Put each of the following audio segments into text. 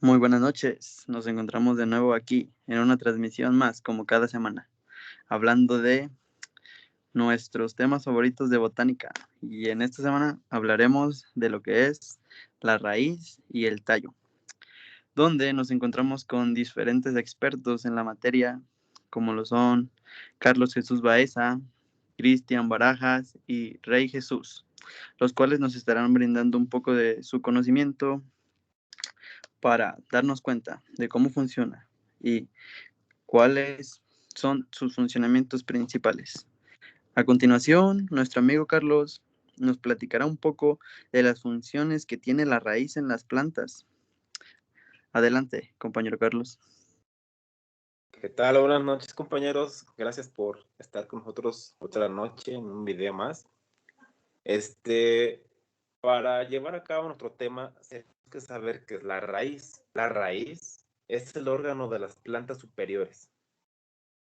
Muy buenas noches, nos encontramos de nuevo aquí en una transmisión más, como cada semana, hablando de nuestros temas favoritos de botánica. Y en esta semana hablaremos de lo que es la raíz y el tallo, donde nos encontramos con diferentes expertos en la materia, como lo son Carlos Jesús Baeza, Cristian Barajas y Rey Jesús, los cuales nos estarán brindando un poco de su conocimiento para darnos cuenta de cómo funciona y cuáles son sus funcionamientos principales. A continuación, nuestro amigo Carlos nos platicará un poco de las funciones que tiene la raíz en las plantas. Adelante, compañero Carlos. ¿Qué tal? Buenas noches, compañeros. Gracias por estar con nosotros otra noche en un video más. Para llevar a cabo nuestro tema, tenemos que saber qué es la raíz. La raíz es el órgano de las plantas superiores,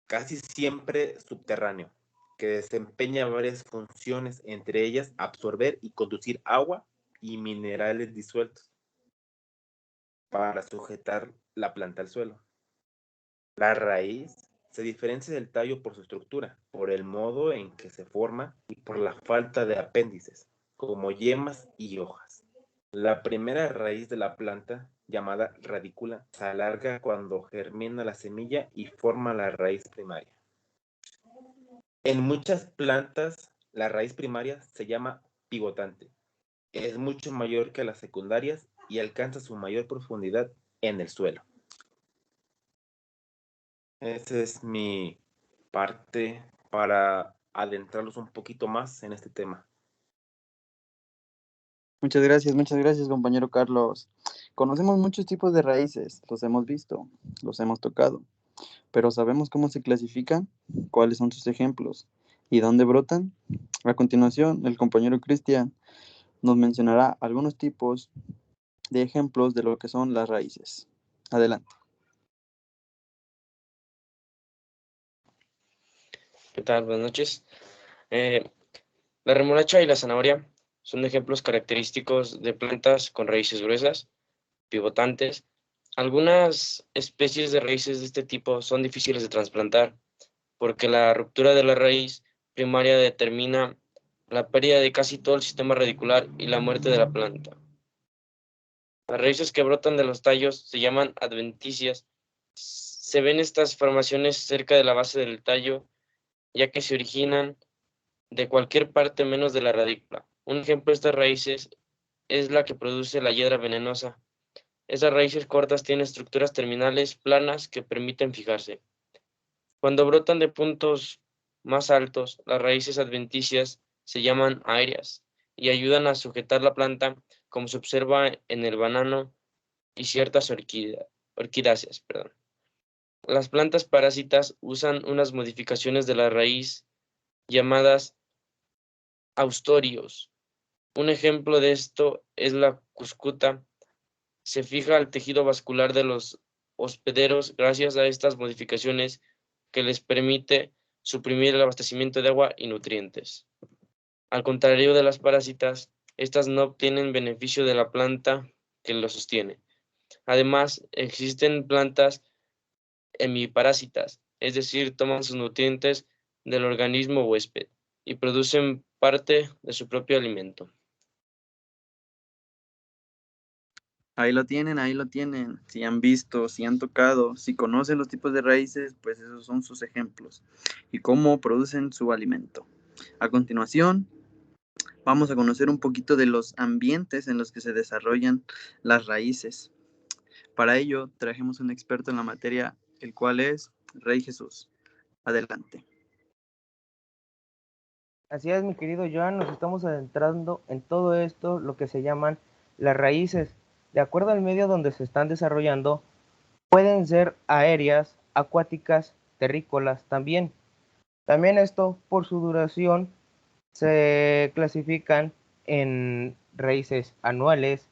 casi siempre subterráneo, que desempeña varias funciones, entre ellas absorber y conducir agua y minerales disueltos para sujetar la planta al suelo. La raíz se diferencia del tallo por su estructura, por el modo en que se forma y por la falta de apéndices, como yemas y hojas. La primera raíz de la planta, llamada radícula, se alarga cuando germina la semilla y forma la raíz primaria. En muchas plantas, la raíz primaria se llama pivotante. Es mucho mayor que las secundarias y alcanza su mayor profundidad en el suelo. Esa es mi parte para adentrarlos un poquito más en este tema. Muchas gracias, compañero Carlos. Conocemos muchos tipos de raíces, los hemos visto, los hemos tocado, pero ¿sabemos cómo se clasifican? ¿Cuáles son sus ejemplos? ¿Y dónde brotan? A continuación, el compañero Cristian nos mencionará algunos tipos de ejemplos de lo que son las raíces. Adelante. ¿Qué tal? Buenas noches. Eh, la remolacha y la zanahoria son ejemplos característicos de plantas con raíces gruesas, pivotantes. Algunas especies de raíces de este tipo son difíciles de trasplantar porque la ruptura de la raíz primaria determina la pérdida de casi todo el sistema radicular y la muerte de la planta. Las raíces que brotan de los tallos se llaman adventicias. Se ven estas formaciones cerca de la base del tallo, ya que se originan de cualquier parte menos de la radícula. Un ejemplo de estas raíces es la que produce la hiedra venenosa. Esas raíces cortas tienen estructuras terminales planas que permiten fijarse. Cuando brotan de puntos más altos, las raíces adventicias se llaman aéreas y ayudan a sujetar la planta, como se observa en el banano y ciertas orquidáceas. Las plantas parásitas usan unas modificaciones de la raíz llamadas austorios. Un ejemplo de esto es la cuscuta. Se fija al tejido vascular de los hospederos gracias a estas modificaciones que les permite suprimir el abastecimiento de agua y nutrientes. Al contrario de las parásitas, estas no obtienen beneficio de la planta que lo sostiene. Además, existen plantas hemiparásitas, es decir, toman sus nutrientes del organismo huésped y producen parte de su propio alimento. Ahí lo tienen, ahí lo tienen. Si han visto, si han tocado, si conocen los tipos de raíces, pues esos son sus ejemplos y cómo producen su alimento. A continuación, vamos a conocer un poquito de los ambientes en los que se desarrollan las raíces. Para ello, trajimos un experto en la materia, el cual es Rey Jesús. Adelante. Así es, mi querido Joan, nos estamos adentrando en todo esto, lo que se llaman las raíces. De acuerdo al medio donde se están desarrollando, pueden ser aéreas, acuáticas, terrícolas también. También esto, por su duración, se clasifican en raíces anuales,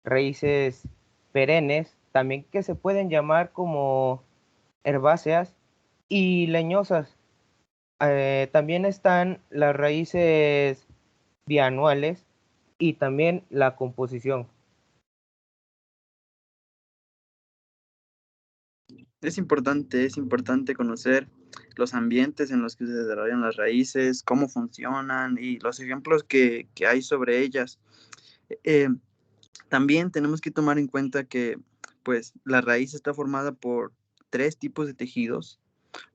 raíces perennes, también que se pueden llamar como herbáceas y leñosas. También están las raíces bianuales y también la composición. Es importante conocer los ambientes en los que se desarrollan las raíces, cómo funcionan y los ejemplos que hay sobre ellas. Eh, También tenemos que tomar en cuenta que pues la raíz está formada por tres tipos de tejidos,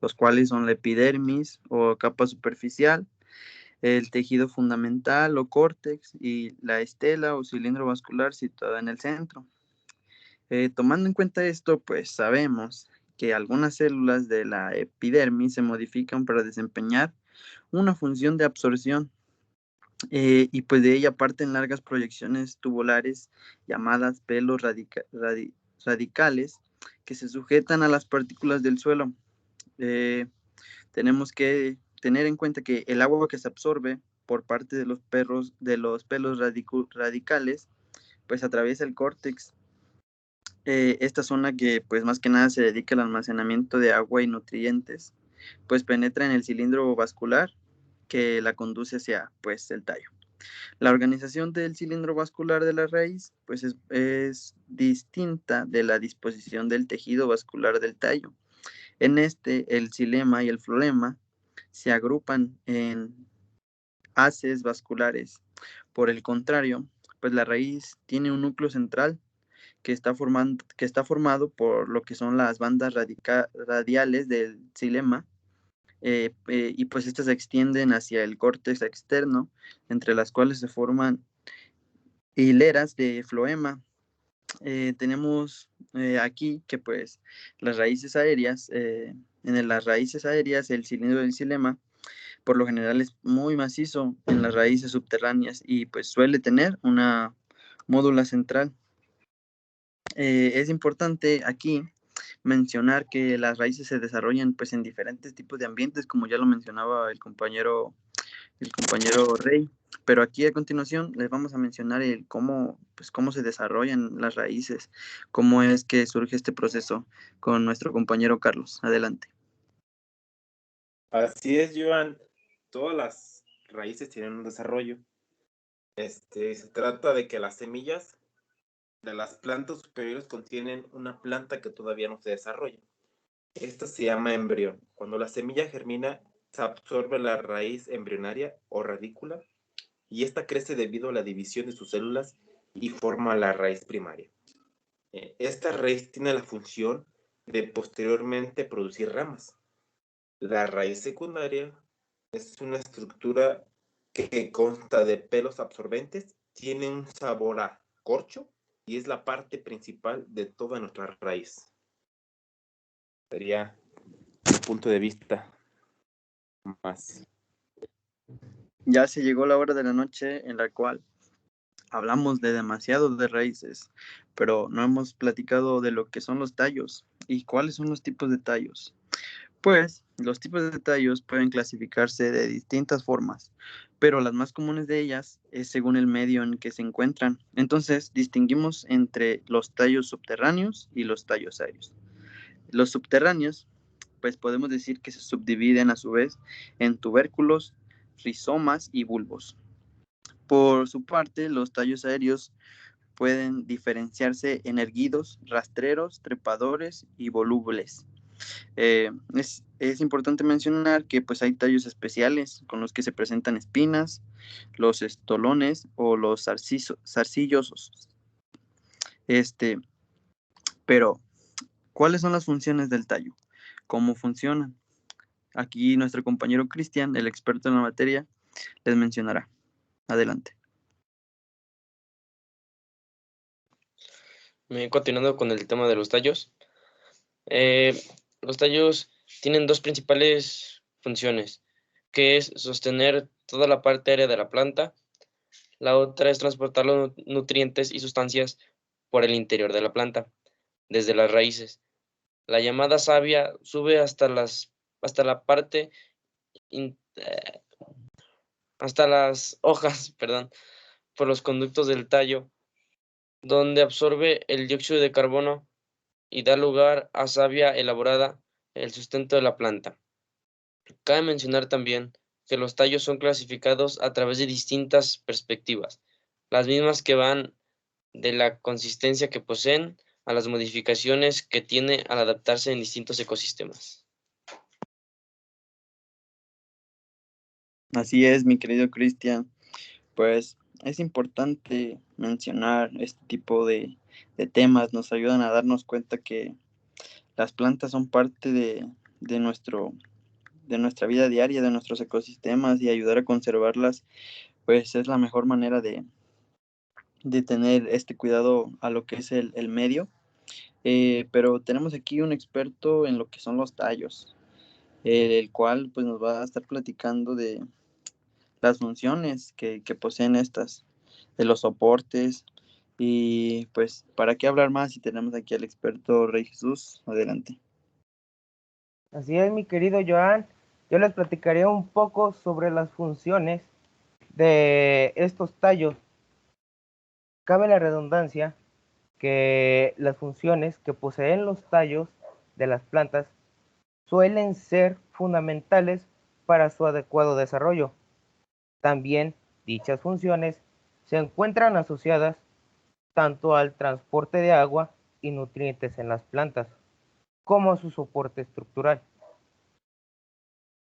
los cuales son la epidermis o capa superficial, el tejido fundamental o córtex y la estela o cilindro vascular situada en el centro. Tomando en cuenta esto, pues sabemos que algunas células de la epidermis se modifican para desempeñar una función de absorción, y pues de ella parten largas proyecciones tubulares llamadas pelos radicales que se sujetan a las partículas del suelo. Eh, Tenemos que tener en cuenta que el agua que se absorbe por parte de los pelos radicales, pues atraviesa el córtex, esta zona que pues más que nada se dedica al almacenamiento de agua y nutrientes, pues penetra en el cilindro vascular que la conduce hacia pues el tallo. La organización del cilindro vascular de la raíz pues es distinta de la disposición del tejido vascular del tallo. En este, el xilema y el florema se agrupan en haces vasculares. Por el contrario, pues la raíz tiene un núcleo central que está formado por lo que son las bandas radiales del xilema, y pues estas se extienden hacia el córtex externo, entre las cuales se forman hileras de floema. Tenemos aquí que pues las raíces aéreas, las raíces aéreas el cilindro del xilema por lo general es muy macizo en las raíces subterráneas y pues suele tener una módula central. Es importante aquí mencionar que las raíces se desarrollan pues en diferentes tipos de ambientes, como ya lo mencionaba el compañero Rey, pero aquí a continuación les vamos a mencionar cómo se desarrollan las raíces, cómo es que surge este proceso con nuestro compañero Carlos. Adelante. Así es, Joan. Todas las raíces tienen un desarrollo. Se trata de que las semillas de las plantas superiores contienen una planta que todavía no se desarrolla. Esta se llama embrión. Cuando la semilla germina, se absorbe la raíz embrionaria o radícula y esta crece debido a la división de sus células y forma la raíz primaria. Esta raíz tiene la función de posteriormente producir ramas. La raíz secundaria es una estructura que consta de pelos absorbentes, tiene un sabor a corcho y es la parte principal de toda nuestra raíz. Sería un punto de vista más. Ya se llegó la hora de la noche en la cual hablamos de demasiado de raíces, pero no hemos platicado de lo que son los tallos y cuáles son los tipos de tallos. Pues los tipos de tallos pueden clasificarse de distintas formas, pero las más comunes de ellas es según el medio en que se encuentran. Entonces distinguimos entre los tallos subterráneos y los tallos aéreos. Los subterráneos, pues podemos decir que se subdividen a su vez en tubérculos, rizomas y bulbos. Por su parte, los tallos aéreos pueden diferenciarse en erguidos, rastreros, trepadores y volubles. Es importante mencionar que pues hay tallos especiales con los que se presentan espinas, los estolones o los zarcillosos. Pero, ¿cuáles son las funciones del tallo? ¿Cómo funcionan? Aquí nuestro compañero Cristian, el experto en la materia, les mencionará. Adelante. Continuando con el tema de los tallos. Los tallos tienen dos principales funciones, que es sostener toda la parte aérea de la planta. La otra es transportar los nutrientes y sustancias por el interior de la planta, desde las raíces. La llamada savia sube hasta la parte, hasta las hojas, perdón, por los conductos del tallo, donde absorbe el dióxido de carbono y da lugar a savia elaborada, el sustento de la planta. Cabe mencionar también que los tallos son clasificados a través de distintas perspectivas, las mismas que van de la consistencia que poseen a las modificaciones que tiene al adaptarse en distintos ecosistemas. Así es, mi querido Cristian. Pues es importante mencionar este tipo de temas, nos ayudan a darnos cuenta que las plantas son parte de de nuestra vida diaria, de nuestros ecosistemas y ayudar a conservarlas, pues es la mejor manera de tener este cuidado a lo que es el medio. Pero tenemos aquí un experto en lo que son los tallos, el cual pues nos va a estar platicando de las funciones que poseen estas, de los soportes. Y pues, ¿para qué hablar más si tenemos aquí al experto Rey Jesús? Adelante. Así es, mi querido Joan. Yo les platicaré un poco sobre las funciones de estos tallos. Cabe la redundancia que las funciones que poseen los tallos de las plantas suelen ser fundamentales para su adecuado desarrollo. También dichas funciones se encuentran asociadas tanto al transporte de agua y nutrientes en las plantas, como a su soporte estructural.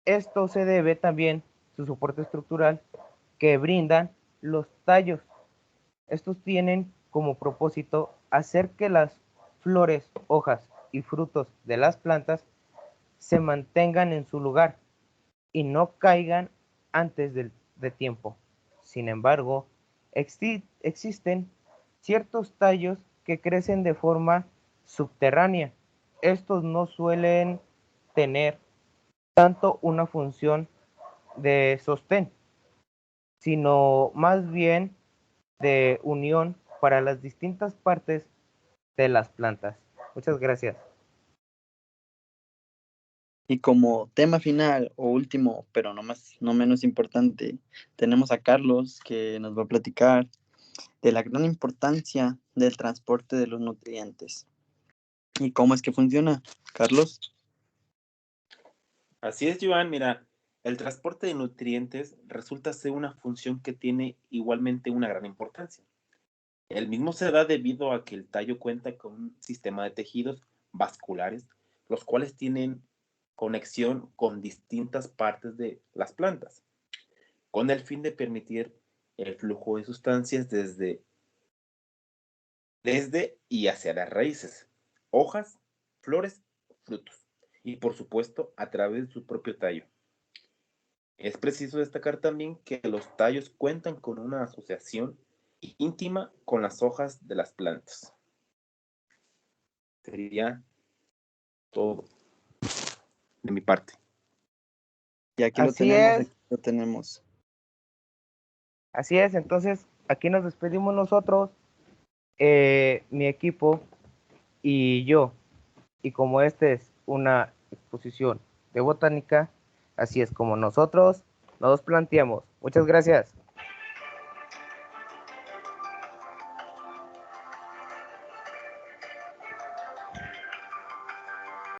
Esto se debe también, su soporte estructural, que brindan los tallos. Estos tienen como propósito hacer que las flores, hojas y frutos de las plantas se mantengan en su lugar y no caigan antes de tiempo. Sin embargo, existen ciertos tallos que crecen de forma subterránea. Estos no suelen tener tanto una función de sostén, sino más bien de unión para las distintas partes de las plantas. Muchas gracias. Y como tema final o último, pero no menos importante, tenemos a Carlos que nos va a platicar de la gran importancia del transporte de los nutrientes. ¿Y cómo es que funciona, Carlos? Así es, Joan. Mira, el transporte de nutrientes resulta ser una función que tiene igualmente una gran importancia. El mismo se da debido a que el tallo cuenta con un sistema de tejidos vasculares, los cuales tienen conexión con distintas partes de las plantas, con el fin de permitir el flujo de sustancias desde y hacia las raíces, hojas, flores, frutos, y por supuesto a través de su propio tallo. Es preciso destacar también que los tallos cuentan con una asociación íntima con las hojas de las plantas. Sería todo de mi parte. Y aquí lo Así tenemos, es, aquí lo tenemos. así es. Entonces, aquí nos despedimos nosotros, mi equipo y yo. Y como esta es una exposición de botánica, así es como nosotros nos planteamos. Muchas gracias.